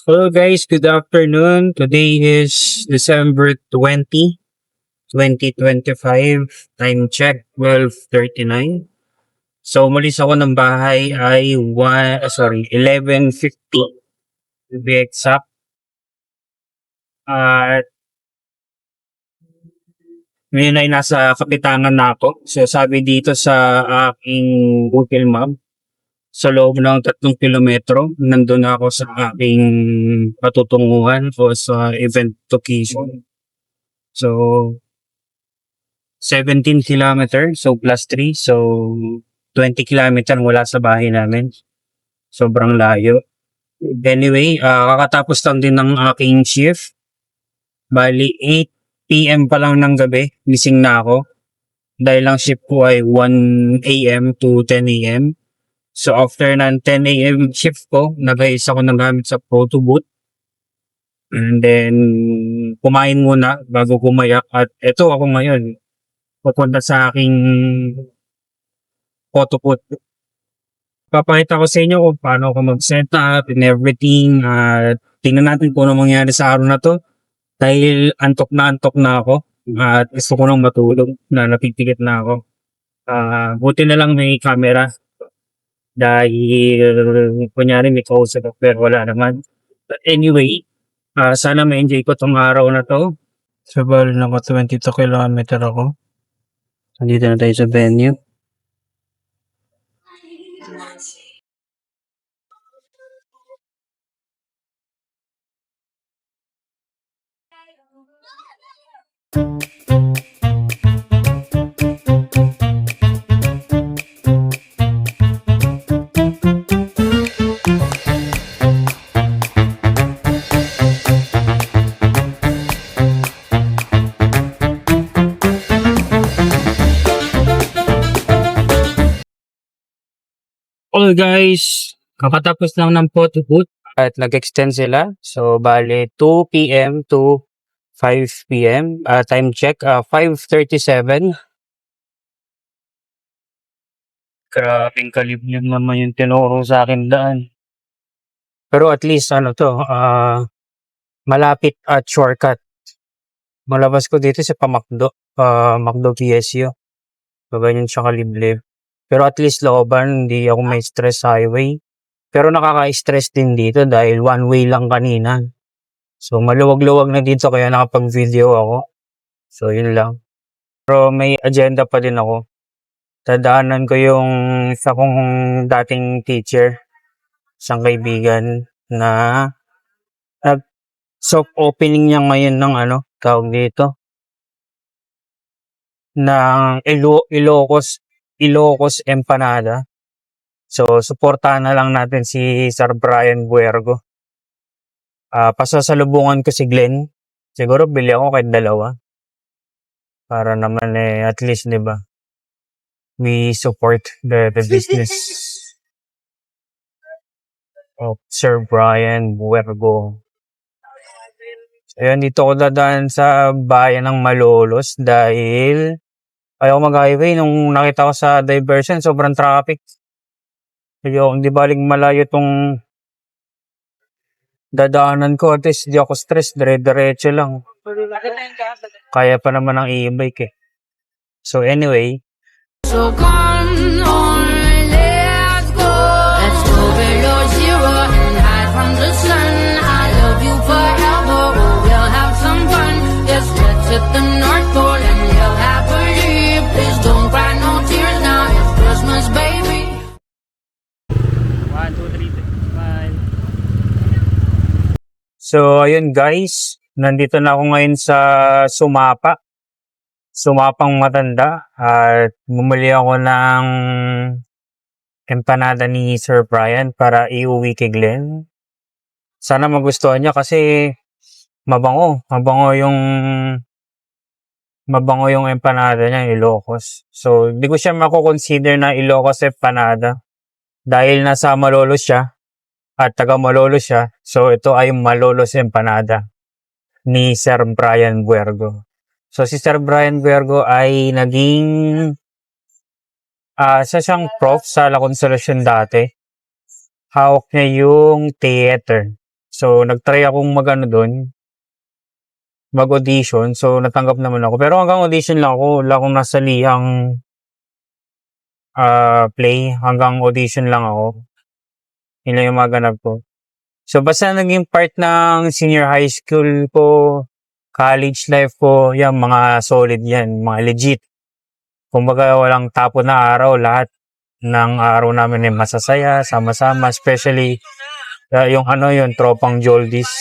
Hello guys, good afternoon. Today is December 20, 2025. Time check, 12:39. So umalis ako ng bahay ay 11:50 to be exact. At ngayon ay nasa Kapitanan na ako. So sabi dito sa aking Google Map, sa loob ng 3 kilometro, nandun na ako sa aking patutunguhan o sa event location. So 17 kilometers, so plus 3. So 20 kilometers mula sa bahay namin. Sobrang layo. Anyway, kakatapos lang din ng aking shift. Bali, 8 p.m. pa lang ng gabi, gising na ako. Dahil lang shift ko ay 1 a.m. to 10 a.m. So after ng 10 a.m. shift ko, nag-ayos ako ng gamit sa photo booth. And then, kumain muna bago kumayak. At eto ako ngayon, pupunta sa aking photo booth. Papakita ko sa inyo kung paano ako mag-set up and everything. Tingnan natin kung ano mangyari sa araw na to. Dahil antok na ako. At gusto ko nang matulog na napipikit na ako. Buti na lang may camera. Dahil kunyari may kausap ako pero wala naman. But anyway, sana ma-enjoy ko tong araw na to. So, bali naka 22 kilometer ako. Nandito na tayo sa venue. All guys, kakatapos lang ng photo booth at nag-extend sila. So, bale 2 p.m. to 5 p.m. Time check, 5:37. Grabing kaliblig naman yung tinuro sa akin daan. Pero at least malapit at shortcut. Malabas ko dito sa Macdo PSU. So, ganyan siya kaliblib. Pero at least looban, hindi ako may stress sa highway. Pero nakaka-stress din dito dahil one way lang kanina. So maluwag-luwag na dito kaya nakapag-video ako. So yun lang. Pero may agenda pa din ako. Tadaanan ko yung isa kong dating teacher, isang kaibigan na soft opening niya ngayon ng tawag dito, ng Ilocos Empanada. So, suportahan na lang natin si Sir Brian Buergo. Pasasalubungan ko si Glenn. Siguro bili ako kahit 2. Para naman at least, di ba? We support the business of Sir Brian Buergo. Ayan, dito ko dadaan sa bayan ng Malolos dahil ayaw mag-highway. Nung nakita ko sa diversion, sobrang traffic. Hindi baling malayo tong dadaanan ko. At least di ako stress. Dire-diretso lang. Kaya pa naman ang e-bike So anyway. So come on, let's go. Let's go below zero and hide from the sun. I love you forever. We'll have some fun. Yes, let's hit the North Pole and live happily. Please don't cry no tears now. It's Christmas, baby. 1, 2, 3, 5. So, ayun guys. Nandito na ako ngayon sa Sumapang Matanda at bumili ako ng empanada ni Sir Brian para iuwi kay Glenn. Sana magustuhan niya kasi mabango yung empanada niya, Ilocos. So, hindi ko siya mako-consider na Ilocos empanada dahil nasa Malolos siya at taga Malolos siya. So, ito ay Malolos empanada ni Sir Brian Buergo. So, si Sir Brian Buergo ay naging isa siyang prof sa La Consolacion dati. Hawak niya yung theater. So, nag-try akong mag-ano dun, mag-audition. So, natanggap naman ako. Pero hanggang audition lang ako. Wala akong nasalihang play. Hanggang audition lang ako. Yun lang yung mga ganap ko. So, basta naging part ng senior high school ko, college life ko, yan, mga solid yan, mga legit. Kumbaga, walang tapon na araw. Lahat ng araw namin ay masasaya, sama-sama. Especially, yung yung tropang Joldies.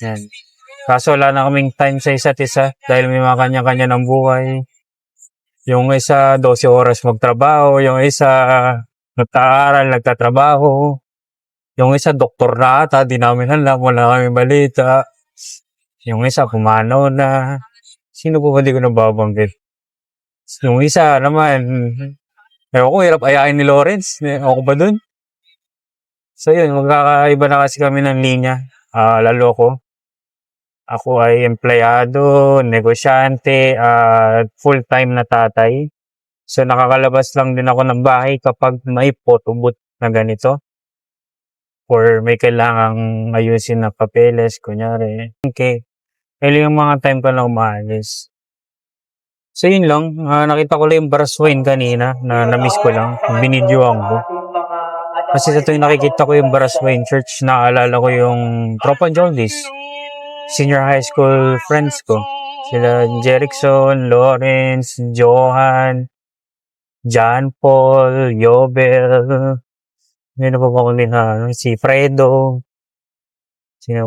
Yan. Kaso wala na kaming time sa isa't isa dahil may mga kanya-kanya ng buhay. Yung isa, 12 oras magtrabaho. Yung isa, nagtaaral, nagtatrabaho. Yung isa, doktor na ata. Di namin alam. Wala kami balita. Yung isa, pumanaw na. Sino po ba di ko nababanggit? Yung isa naman, ewan ko, hirap ayain ni Lawrence. Ako ba dun? So yun, magkakaiba na kasi kami ng linya. Lalo ko. Ako ay empleyado, negosyante, at full-time na tatay. So nakakalabas lang din ako ng bahay kapag may photobooth na ganito. Or may kailangang ayusin na papeles, kunyari. Okay. Kaya yung mga time ko na umalis. So yun lang, nakita ko lang yung Baraswain kanina na na-miss ko lang. Binidyoan ko. Kasi sa tuwing nakikita ko yung Baraswain Church, naalala ko yung Tropa Joldies. Senior high school friends ko. Sila Jerickson, Lawrence, Johan, John Paul, Yobel, yun na pa ba kundi si Fredo, sila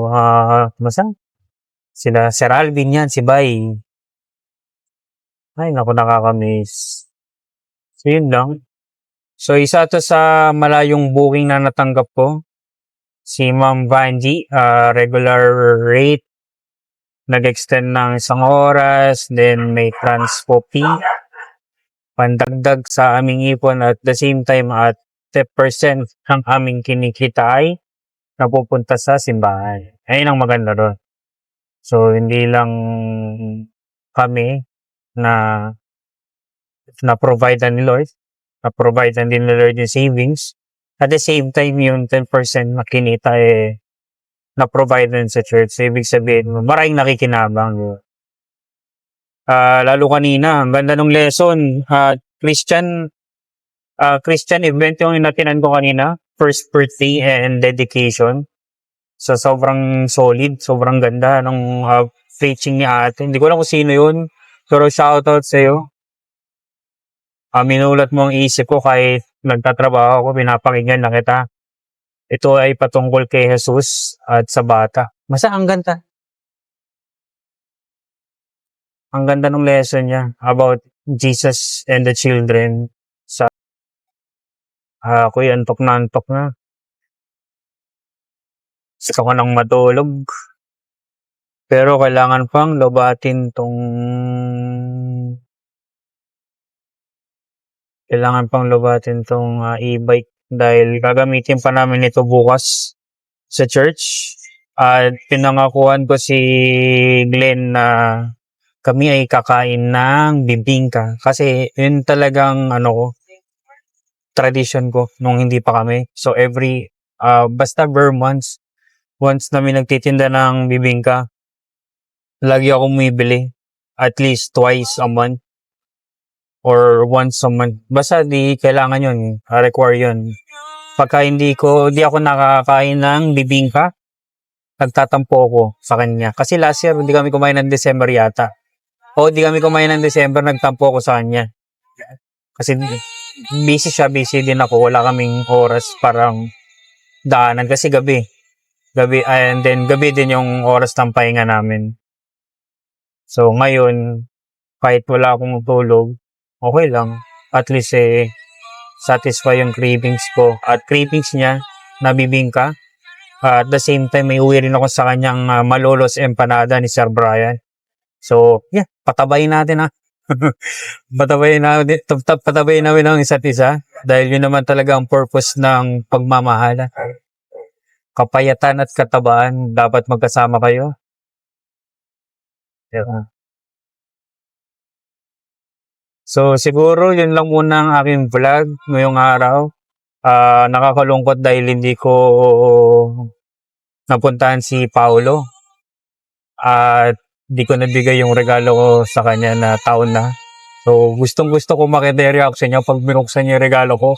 sila Sir Alvin yan, si Bay. Ay, naku, nakakamiss. So, yun lang. So, isa to sa malayong booking na natanggap ko. Si Ma'am Vanji, regular rate. Nag-extend ng 1 oras. Then, may transpo fee. Pandagdag sa aming ipon at the same time at 10% ng aming kinikita ay napupunta sa simbahan. Ayun ang maganda doon. So, hindi lang kami na-provide ni Lord. Na-provide din ni Lord yung savings. At the same time, yung 10% na kinita na-provide din sa church. So, ibig sabihin, maraming nakikinabang. Lalo kanina, ang ganda ng lesson. Christian event yung inatinan ko kanina. First birthday and dedication. So, sobrang solid, sobrang ganda ng preaching ni ate. Hindi ko alam kung sino yun. Pero shoutout sa'yo. Minulat mo ang isip ko kahit nagtatrabaho ako, pinapakinggan na kita. Ito ay patungkol kay Jesus at sa bata. Basta ang ganda. Ang ganda ng lesson niya about Jesus and the children. Ako'y antok na antok na. Gusto ko nang matulog. Pero kailangan pang lobatin tong e-bike dahil gagamitin pa namin ito bukas sa church. At pinangakuan ko si Glenn na kami ay kakain ng bibingka. Kasi yun talagang tradition ko nung hindi pa kami. So basta once namin nagtitinda ng bibingka, lagi ako bumibili. At least twice a month. Or once a month. Basta di kailangan yun. Require yun. Pagka hindi ako nakakain ng bibingka, nagtatampo ako sa kanya. Kasi last year, hindi kami kumain ng December yata. Hindi kami kumain ng December, nagtampo ako sa kanya. Kasi busy din ako. Wala kaming oras parang daanan. Kasi gabi, and then gabi din yung oras ng pahinga namin. So, ngayon, kahit wala akong tulog, okay lang. At least, satisfy yung cravings ko. At cravings niya, nabibingka. At the same time, may uwi rin ako sa kanyang Malolos Empanada ni Sir Brian. So, yeah, patabayin natin patabayin namin ang isa't isa. Dahil yun naman talaga ang purpose ng pagmamahala. Kapayatan at katabaan, dapat magkasama kayo. Yeah. So, siguro yun lang muna ang aking vlog ngayong araw. Nakakalungkot dahil hindi ko napuntahan si Paolo at di ko nabigay yung regalo ko sa kanya na taon na. So, gustong-gusto ko makita yung reaction niya pag binuksan niya yung regalo ko.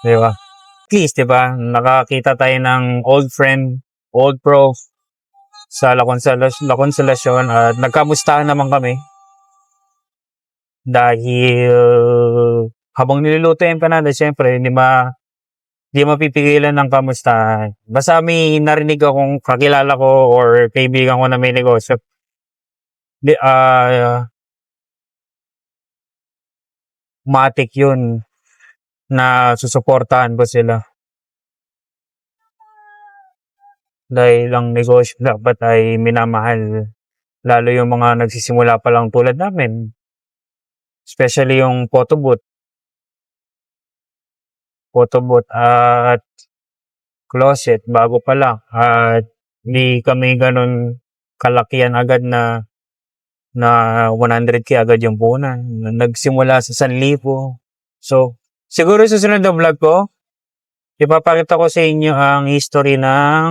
Di ba? At least, di ba? Nakakita tayo ng old friend, old prof sa La Consolacion at nagkamustahan naman kami dahil habang niluluto yung panada, syempre, di mapipigilan ng kamustahan. Basta may narinig akong kakilala ko or kaibigan ko na may negosyo. Di, matik yun na susuportahan ko sila. Dahil ang negosyo dapat ay minamahal. Lalo yung mga nagsisimula pa lang tulad namin. Especially yung photo booth at closet bago pa lang. At hindi kami ganun kalakihan agad na 100K agad yung punan. Nagsimula sa 1,000. So, siguro sa susunod na vlog ko, ipapakita ko sa inyo ang history ng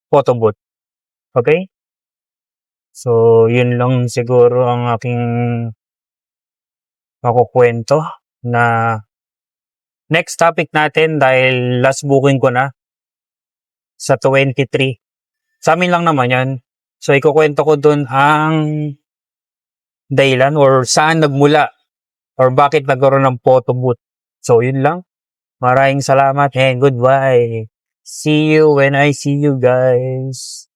photo booth. Okay? So, yun lang siguro ang aking makukwento na next topic natin dahil last booking ko na sa 23. Sa amin lang naman yan. So, ikukwento ko dun ang dahilan or saan nagmula or bakit nagkaroon ng photo booth. So, yun lang. Maraming salamat and goodbye. See you when I see you guys.